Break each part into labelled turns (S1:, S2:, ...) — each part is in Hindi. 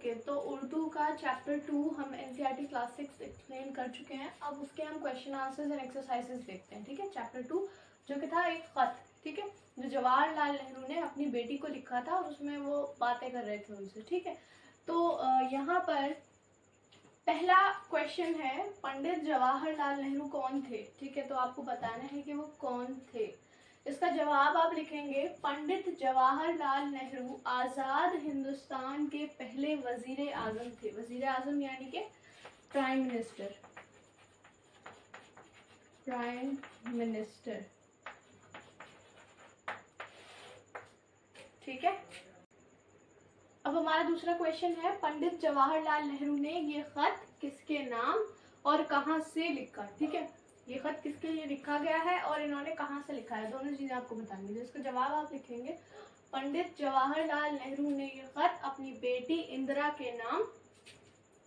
S1: ओके, तो उर्दू का चैप्टर 2 हम एनसीईआरटी क्लास 6 एक्सप्लेन कर चुके हैं। अब उसके हम क्वेश्चन आंसर्स एंड एक्सरसाइजेस देखते हैं। ठीक है, चैप्टर 2 जो कि था एक खत, ठीक है, जो जवाहरलाल नेहरू ने अपनी बेटी को लिखा था और उसमें वो बातें कर रहे थे उनसे। ठीक है, तो यहाँ पर पहला क्वेश्चन है, पंडित जवाहरलाल नेहरू कौन थे? ठीक है, तो आपको बताना है कि वो कौन थे। इसका जवाब आप लिखेंगे, पंडित जवाहरलाल नेहरू आजाद हिंदुस्तान के पहले वजीर आजम थे। वजीर आजम यानी कि प्राइम मिनिस्टर, प्राइम मिनिस्टर। ठीक है, अब हमारा दूसरा क्वेश्चन है, पंडित जवाहरलाल नेहरू ने ये खत किसके नाम और कहां से लिखा? ठीक है, ये खत किसके लिए लिखा गया है और इन्होंने कहां से लिखा है, दोनों चीजें आपको बतानी है। इसका जवाब आप लिखेंगे, पंडित जवाहरलाल नेहरू ने ये खत अपनी बेटी इंदिरा के नाम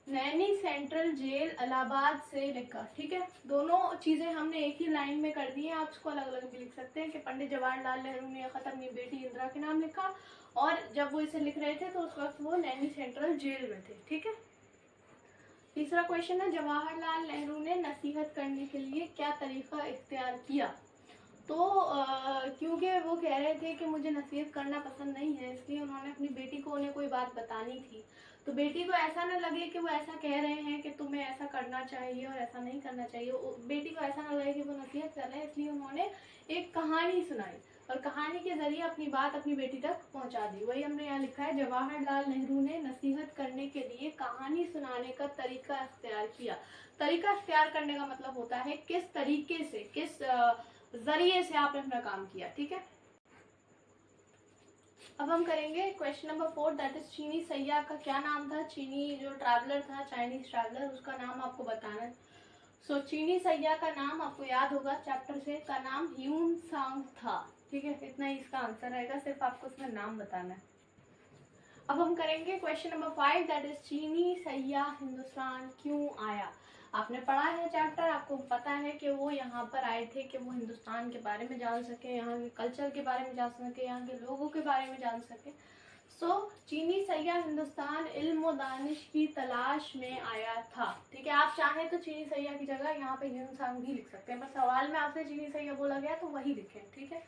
S1: नैनी सेंट्रल जेल इलाहाबाद से लिखा। ठीक है, दोनों चीजें हमने एक ही लाइन में कर दी है, आप इसको अलग अलग भी लिख सकते हैं कि पंडित जवाहरलाल नेहरू ने यह खत अपनी बेटी इंदिरा के नाम लिखा और जब वो इसे लिख रहे थे तो उस वक्त वो नैनी सेंट्रल जेल में थे। ठीक है, तीसरा क्वेश्चन है, जवाहरलाल नेहरू ने नसीहत करने के लिए क्या तरीका इख्तियार किया? तो क्योंकि वो कह रहे थे कि मुझे नसीहत करना पसंद नहीं है, इसलिए उन्होंने अपनी बेटी को उन्हें कोई बात बतानी थी, तो बेटी को ऐसा ना लगे कि वो ऐसा कह रहे हैं कि तुम्हें ऐसा करना चाहिए और ऐसा नहीं करना चाहिए, बेटी को ऐसा ना लगे कि वो नसीहत कर रहे हैं, इसलिए उन्होंने एक कहानी सुनाई और कहानी के जरिए अपनी बात अपनी बेटी तक पहुंचा दी। वही हमने यहाँ लिखा है, जवाहरलाल नेहरू ने नसीहत करने के लिए कहानी सुनाने का तरीका इख्तियार किया। तरीका इख्तियार करने का मतलब होता है किस तरीके से, किस जरिए से आपने अपना काम किया। ठीक है, अब हम करेंगे क्वेश्चन नंबर 4, दैट इज चीनी सैयाह का क्या नाम था? चीनी जो ट्रैवलर था, चाइनीज ट्रैवलर, उसका नाम आपको बताना है। सो चीनी सैयाह का नाम आपको याद होगा चैप्टर से, का नाम ह्यून सांग था। ठीक है, इतना ही इसका आंसर रहेगा, सिर्फ आपको उसमें नाम बताना है। अब हम करेंगे क्वेश्चन नंबर 5, दैट इज चीनी सैयाह हिंदुस्तान क्यों आया? आपने पढ़ा है चैप्टर, आपको पता है कि वो यहाँ पर आए थे कि वो हिंदुस्तान के बारे में जान सके, यहाँ के कल्चर के बारे में जान सके, यहाँ के लोगों के बारे में जान सके। सो चीनी सैयाह हिंदुस्तान इल्म व दानिश की तलाश में आया था। ठीक है, आप चाहें तो चीनी सैयाह की जगह यहाँ पे ह्यून सांग भी लिख सकते हैं, पर सवाल में आपसे चीनी सैयाह बोला गया तो वही लिखें। ठीक है,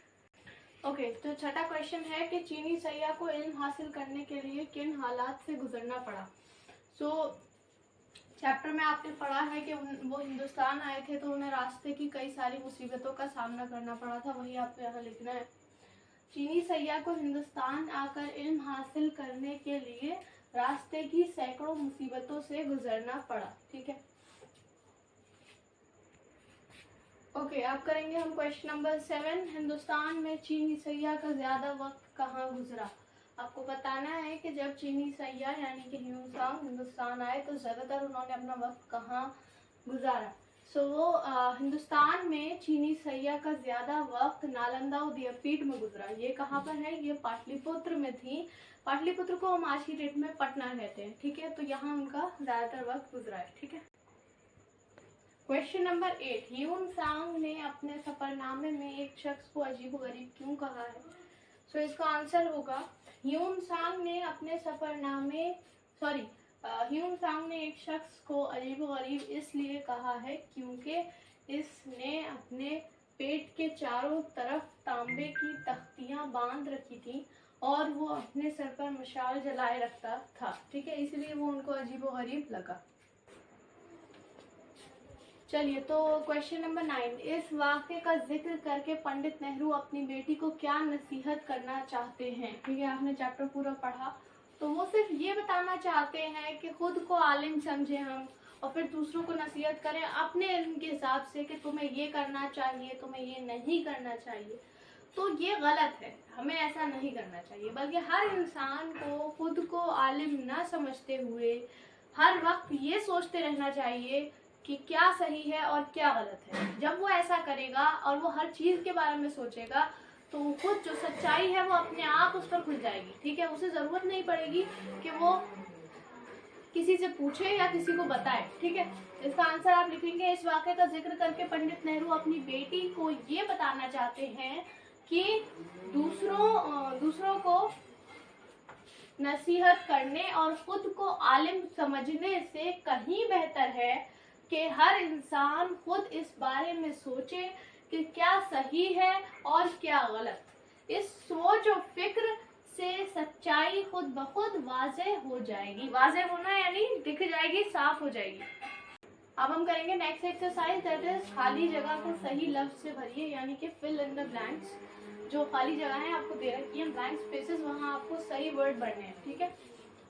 S1: ओके, तो छठा क्वेश्चन है कि चीनी सैयाह को इल्म हासिल करने के लिए किन हालात से गुजरना पड़ा? सो चैप्टर में आपने पढ़ा है कि वो हिंदुस्तान आए थे तो उन्हें रास्ते की कई सारी मुसीबतों का सामना करना पड़ा था, वही आपको यहाँ लिखना है। चीनी सैयाह को हिंदुस्तान आकर इल्म हासिल करने के लिए रास्ते की सैकड़ों मुसीबतों से गुजरना पड़ा। ठीक है, ओके, अब करेंगे हम क्वेश्चन नंबर 7, हिंदुस्तान में चीनी सैयाह का ज्यादा वक्त कहाँ गुजरा? आपको बताना है कि जब चीनी सैयाह यानी कि ह्यून सांग हिंदुस्तान आए तो ज्यादातर उन्होंने अपना वक्त कहाँ गुजारा? सो हिंदुस्तान में चीनी सैयाह का ज्यादा वक्त नालंदा विद्यापीठ में गुजरा। ये कहाँ पर है? ये पाटलिपुत्र में थी। पाटलिपुत्र को हम आज की डेट में पटना कहते हैं। ठीक है, तो यहाँ उनका ज्यादातर वक्त गुजरा है। ठीक है, क्वेश्चन नंबर 8, ह्यून सांग ने अपने सफरनामे में एक शख्स को अजीबोगरीब क्यों कहा है? सो इसका आंसर होगा, ह्यून सांग ने अपने सफरनामे ह्यून सांग ने एक शख्स को अजीबोगरीब इसलिए कहा है क्योंकि इसने अपने पेट के चारों तरफ तांबे की तख्तियां बांध रखी थी और वो अपने सर पर मशाल जलाए रखता था। ठीक है, इसलिए वो उनको अजीबोगरीब लगा। चलिए, तो क्वेश्चन नंबर 9, इस वाक़े का जिक्र करके पंडित नेहरू अपनी बेटी को क्या नसीहत करना चाहते हैं? ठीक है, आपने चैप्टर पूरा पढ़ा, तो वो सिर्फ ये बताना चाहते हैं कि खुद को आलिम समझे हम और फिर दूसरों को नसीहत करें अपने इल्म के हिसाब से कि तुम्हें ये करना चाहिए, तुम्हें ये नहीं करना चाहिए। तो ये गलत है, हमें ऐसा नहीं करना चाहिए, बल्कि हर इंसान को खुद को आलिम ना समझते हुए हर वक्त ये सोचते रहना चाहिए कि क्या सही है और क्या गलत है। जब वो ऐसा करेगा और वो हर चीज के बारे में सोचेगा तो खुद जो सच्चाई है वो अपने आप उस पर खुल जाएगी। ठीक है, उसे जरूरत नहीं पड़ेगी कि वो किसी से पूछे या किसी को बताए। ठीक है, इसका आंसर आप लिखेंगे, इस वाक़े का जिक्र करके पंडित नेहरू अपनी बेटी को ये बताना चाहते हैं कि दूसरों को नसीहत करने और खुद को आलिम समझने से कहीं बेहतर है कि हर इंसान खुद इस बारे में सोचे कि क्या सही है और क्या गलत। इस सोच और फिक्र से सच्चाई खुद ब खुद वाज़ेह हो जाएगी। वाज़ेह होना यानी दिख जाएगी, साफ हो जाएगी। अब हम करेंगे नेक्स्ट एक्सरसाइज, दैट इज खाली जगह को सही लफ्ज से भरिए, यानी कि फिल इन द ब्लैंक्स। जो खाली जगह है आपको दे रखी है ब्लैंक स्पेसेस, वहां आपको सही वर्ड भरने हैं, ठीक है।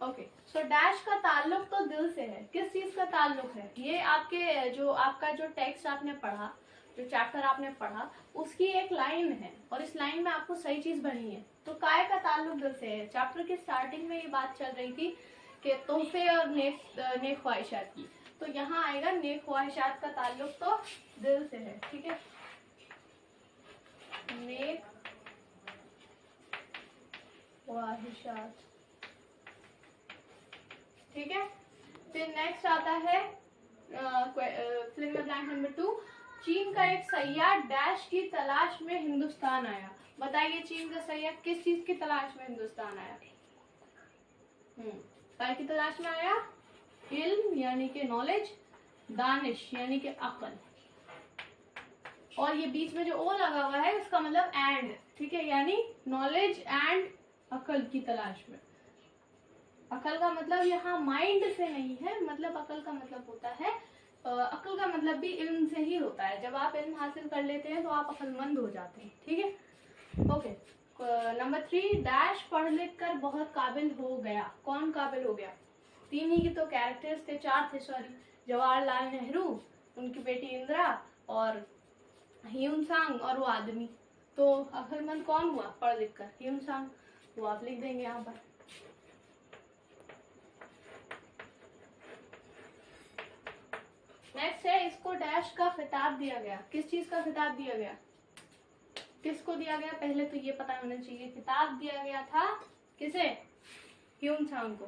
S1: ओके, सो डैश का ताल्लुक तो दिल से है। किस चीज का ताल्लुक है? ये आपके जो आपका जो टेक्स्ट आपने पढ़ा, जो चैप्टर आपने पढ़ा, उसकी एक लाइन है और इस लाइन में आपको सही चीज भरनी है। तो काय का ताल्लुक दिल से है। चैप्टर की स्टार्टिंग में ये बात चल रही थी कि तोहफे और नेक ख्वाहिशात की, तो यहाँ आएगा नेक ख्वाहिशात का ताल्लुक तो दिल से है, ठीक है। नेक ख्वाहिशात, ठीक है। फिर नेक्स्ट आता है fill in the blank number 2। चीन का एक सैयाह डैश की तलाश में हिंदुस्तान आया। बताइए चीन का सैयाह किस चीज की तलाश में हिंदुस्तान आया? काय की तलाश में आया? इल्म यानी कि नॉलेज, दानिश यानी कि अकल, और ये बीच में जो ओ लगा हुआ है इसका मतलब एंड, ठीक है, यानी नॉलेज एंड अकल की तलाश में। अकल का मतलब यहाँ माइंड से नहीं है, मतलब अकल का मतलब होता है, अकल का मतलब भी इल्म से ही होता है। जब आप इल्म हासिल कर लेते हैं तो आप अकलमंद हो जाते हैं, ठीक है। Okay, number 3। डैश पढ़ लिख कर बहुत काबिल हो गया। कौन काबिल हो गया? 3 ही की तो कैरेक्टर्स थे, 4 थे सॉरी। जवाहरलाल नेहरू, उनकी बेटी इंदिरा और ह्यून सांग और वो आदमी। तो अकलमंद कौन हुआ पढ़ लिख कर? ह्यून सांग। वो आप लिख देंगे यहाँ पर। नेक्स्ट है, इसको डैश का खिताब दिया गया। किस चीज का खिताब दिया गया? किसको दिया गया? पहले तो ये पता होना चाहिए। खिताब दिया गया था किसे? ह्यून सांग को।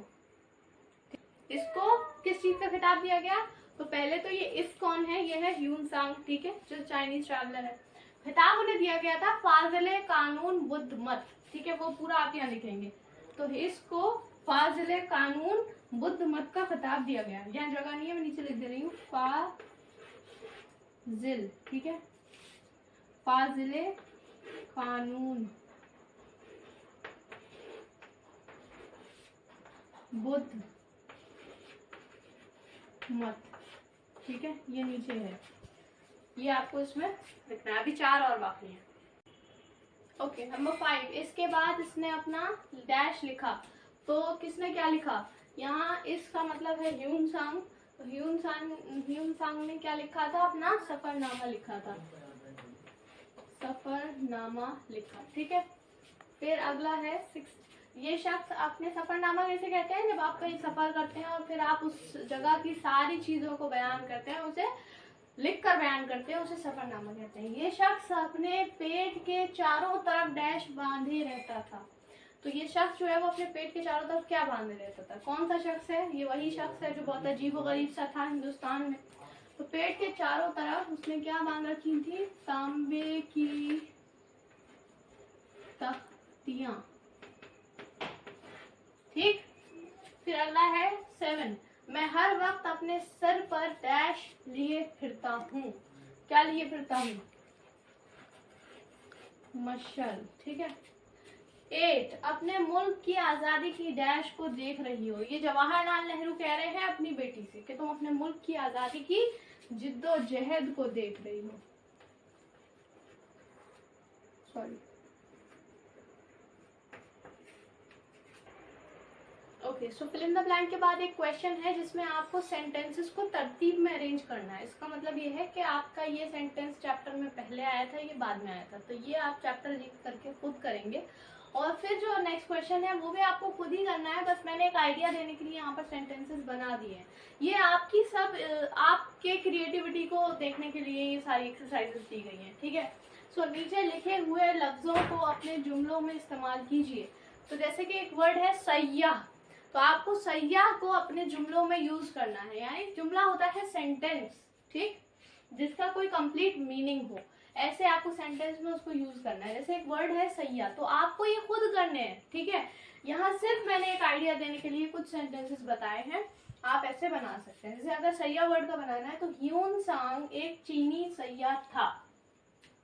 S1: इसको किस चीज का खिताब दिया गया? तो पहले तो ये इस कौन है? ये है ह्यून सांग, ठीक है, जो चाइनीज ट्रैवलर है। खिताब उन्हें दिया गया था फाजिले कानून बुद्ध मत, ठीक है, वो पूरा आप यहाँ लिखेंगे। तो इसको फाजिले कानून बुद्ध मत का खिताब दिया गया। यहाँ जगह नहीं है, मैं नीचे लिख दे रही हूँ, फाजिल, ठीक है, फाजिले कानून बुद्ध मत, ठीक है, ये नीचे है, ये आपको इसमें लिखना है। अभी 4 और बाकी है। Okay, number 5। इसके बाद इसने अपना डैश लिखा। तो किसने क्या लिखा? यहाँ इसका मतलब है ह्यून सांग। तो ह्यून सांग ने क्या लिखा था? अपना सफरनामा लिखा था, सफरनामा लिखा, ठीक है। फिर अगला है 6। ये शख्स अपने सफरनामा कैसे कहते हैं? जब आप कहीं सफर करते हैं और फिर आप उस जगह की सारी चीजों को बयान करते हैं, उसे लिख कर बयान करते हैं, उसे सफरनामा कहते हैं। ये शख्स अपने पेट के चारों तरफ डैश बांधे रहता था। तो ये शख्स जो है वो अपने पेट के चारों तरफ क्या बांधे रहता था? कौन सा शख्स है? ये वही शख्स है जो बहुत अजीब और गरीब सा था हिंदुस्तान में। तो पेट के चारों तरफ उसने क्या बांध रखी थी? तांबे की तख्तियां, ठीक। फिर अगला है 7। मैं हर वक्त अपने सर पर डैश लिए फिरता हूँ। क्या लिए फिरता हूँ? मशाल, ठीक है। 8। अपने मुल्क की आजादी की डैश को देख रही हो। ये जवाहरलाल नेहरू कह रहे हैं अपनी बेटी से कि तुम अपने मुल्क की आजादी की जिद्दोजहद को देख रही हो। Sorry, okay. So fill in the blank के बाद एक क्वेश्चन है जिसमें आपको सेंटेंसेस को तरतीब में अरेंज करना है। इसका मतलब ये है कि आपका ये सेंटेंस चैप्टर में पहले आया था, ये बाद में आया था, तो ये आप चैप्टर लिख करके खुद करेंगे। और फिर जो नेक्स्ट क्वेश्चन है वो भी आपको खुद ही करना है, बस मैंने एक आइडिया देने के लिए यहाँ पर सेंटेंसेस बना दिए हैं। ये आपकी सब आपके क्रिएटिविटी को देखने के लिए ये सारी एक्सरसाइजेस दी गई हैं, ठीक है। सो नीचे लिखे हुए लफ्जों को अपने जुमलों में इस्तेमाल कीजिए। तो जैसे कि एक वर्ड है सैयाह, तो आपको सैयाह को अपने जुमलों में यूज करना है। यानी जुमला होता है सेंटेंस, ठीक, जिसका कोई कंप्लीट मीनिंग हो। ऐसे आपको सेंटेंस में उसको यूज करना है। जैसे एक वर्ड है सैया, तो आपको ये खुद करने हैं, ठीक है। यहाँ सिर्फ मैंने एक आइडिया देने के लिए कुछ सेंटेंसेस बताए हैं, आप ऐसे बना सकते हैं। जैसे अगर सैया वर्ड का बनाना है तो ह्यून सांग एक चीनी सैया था,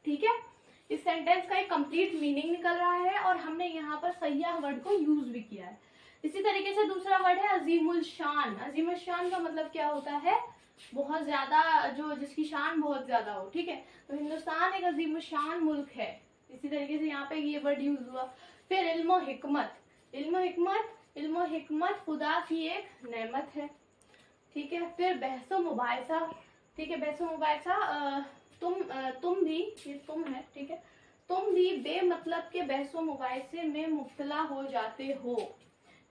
S1: ठीक है। इस सेंटेंस का एक कंप्लीट मीनिंग निकल रहा है और हमने यहाँ पर सैया वर्ड को यूज भी किया है। इसी तरीके से दूसरा वर्ड है अजीमुल शान। अजीमुल शान का मतलब क्या होता है, बहुत ज्यादा, जो जिसकी शान बहुत ज्यादा हो, ठीक है। तो हिंदुस्तान एक अजीमुल शान मुल्क है। इसी तरीके से यहाँ पे ये वर्ड यूज हुआ। फिर इल्म और हिकमत। इल्म और हिकमत खुदा की एक नेमत है, ठीक है। फिर बहसो मुबाहिसा, ठीक है। बहसो मुबाहिसा, तुम भी, ये तुम है, ठीक है। तुम भी बेमतलब के बहसो मुबाहिसे में मुब्तला हो जाते हो।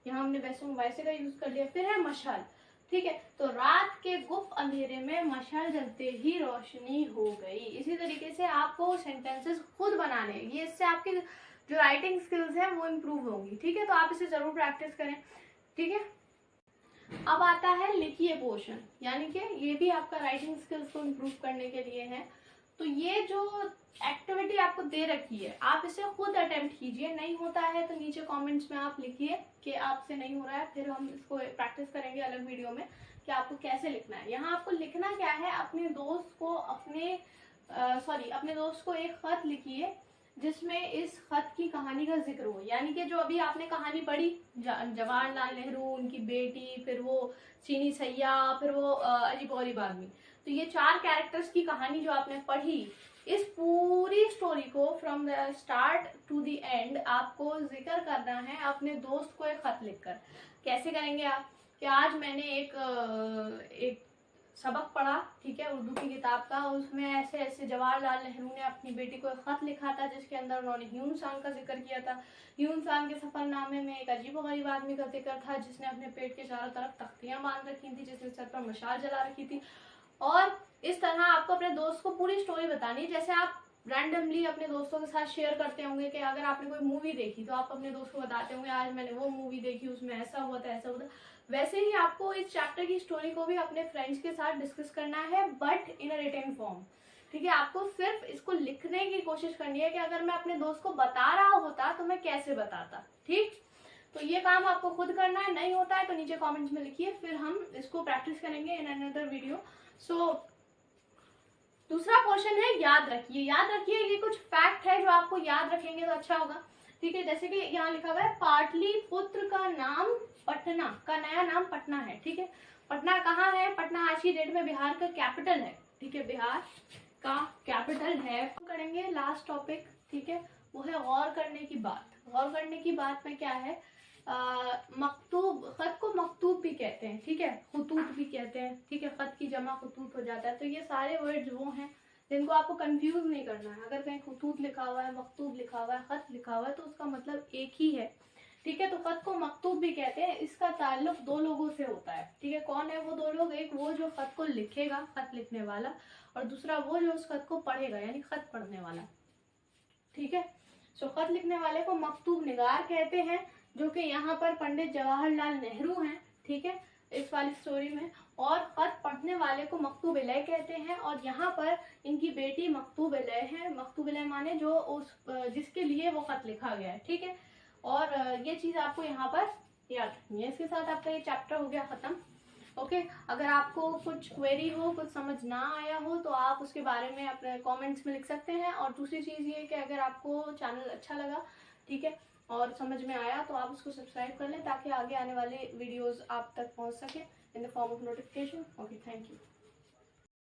S1: यहाँ हमने बहसो मुबाहिसे का यूज कर लिया। फिर है मशाल, ठीक है। तो रात के गुप्त अंधेरे में मशाल जलते ही रोशनी हो गई। इसी तरीके से आपको सेंटेंसेस खुद बनाने, ये इससे आपकी जो राइटिंग स्किल्स है वो इम्प्रूव होंगी, ठीक है। तो आप इसे जरूर प्रैक्टिस करें, ठीक है। अब आता है लिखिए पोर्शन, यानी कि ये भी आपका राइटिंग स्किल्स को इम्प्रूव करने के लिए है। तो ये जो एक्टिविटी आपको दे रखी है, आप इसे खुद अटेम्प्ट कीजिए। नहीं होता है तो नीचे कमेंट्स में आप लिखिए कि आपसे नहीं हो रहा है, फिर हम इसको प्रैक्टिस करेंगे अलग वीडियो में कि आपको कैसे लिखना है। यहाँ आपको लिखना क्या है, अपने दोस्त को अपने दोस्त को एक खत लिखिए जिसमें इस खत की कहानी का जिक्र हो। यानी कि जो अभी आपने कहानी पढ़ी, जवाहरलाल नेहरू, उनकी बेटी, फिर वो चीनी सैया, फिर वो अजीब गरीब आदमी, तो ये 4 कैरेक्टर्स की कहानी जो आपने पढ़ी, इस पूरी स्टोरी को from the start to the end आपको जिक्र करना है अपने दोस्त को एक खत लिखकर। कैसे करेंगे आप, कि आज मैंने एक सबक पढ़ा, ठीक है, उर्दू की किताब का, उसमें ऐसे ऐसे जवाहरलाल नेहरू ने अपनी बेटी को एक खत लिखा था जिसके अंदर उन्होंने ह्यून सांग का जिक्र किया था। ह्यून सांग के सफरनामे में एक अजीब गरीब आदमी का जिक्र था जिसने अपने पेट के चारों तरफ तख्तियां बांध रखी थी, जिसने सर पर मशाल जला रखी थी। और इस तरह आपको अपने दोस्त को पूरी स्टोरी बतानी है। जैसे आप रैंडमली अपने दोस्तों के साथ शेयर करते होंगे कि अगर आपने कोई मूवी देखी तो आप अपने दोस्त को बताते होंगे आज मैंने वो मूवी देखी, उसमें ऐसा हुआ था, ऐसा हुआ था। वैसे ही आपको इस चैप्टर की स्टोरी को भी अपने फ्रेंड्स के साथ डिस्कस करना है, but in a written form, ठीक है। आपको सिर्फ इसको लिखने की कोशिश करनी है कि अगर मैं अपने दोस्त को बता रहा होता तो मैं कैसे बताता, ठीक। तो ये काम आपको खुद करना है। नहीं होता है तो नीचे कमेंट्स में लिखिए, फिर हम इसको प्रैक्टिस करेंगे इन अनदर वीडियो। सो दूसरा क्वेश्चन है याद रखिए। याद रखिए, ये कुछ फैक्ट है जो आपको याद रखेंगे तो अच्छा होगा, ठीक है। जैसे कि यहाँ लिखा हुआ है पाटलिपुत्र का नाम पटना, का नया नाम पटना है, ठीक है। पटना कहाँ है, पटना आज की डेट में बिहार का कैपिटल है, ठीक है, बिहार का कैपिटल है। करेंगे लास्ट टॉपिक, ठीक है, वो है गौर करने की बात। गौर करने की बात में क्या है, मकतूब, खत को मकतूब भी कहते हैं, ठीक है, खुतूत भी कहते हैं, ठीक है, खत की जमा खुतूत हो जाता है। तो ये सारे वर्ड्स वो हैं जिनको आपको कंफ्यूज नहीं करना है। अगर कहीं खुतूत लिखा हुआ है, मकतूब लिखा हुआ है, खत लिखा हुआ है, तो उसका मतलब एक ही है, ठीक है। तो खत को मकतूब भी कहते हैं। इसका ताल्लुक 2 लोगों से होता है, ठीक है। कौन है वो 2 लोग, एक वो जो खत को लिखेगा, खत लिखने वाला, और दूसरा वो जो उस खत को पढ़ेगा, यानी खत पढ़ने वाला, ठीक है। सो खत लिखने वाले को मकतूब निगार कहते हैं, जो कि यहाँ पर पंडित जवाहरलाल नेहरू हैं, ठीक है, इस वाली स्टोरी में। और खत पढ़ने वाले को मकतूब इलय कहते हैं, और यहाँ पर इनकी बेटी मकतूब इलय है। मकतूब इलय माने जो उस जिसके लिए वो खत लिखा गया है, ठीक है। और ये चीज आपको यहाँ पर याद रखनी है। इसके साथ आपका ये चैप्टर हो गया खत्म, ओके। अगर आपको कुछ क्वेरी हो, कुछ समझ ना आया हो, तो आप उसके बारे में अपने कमेंट्स में लिख सकते हैं। और दूसरी चीज़ ये कि अगर आपको चैनल अच्छा लगा, ठीक है, और समझ में आया, तो आप उसको सब्सक्राइब कर लें ताकि आगे आने वाले वीडियोस आप तक पहुंच सके in the form of notification. Okay, thank you.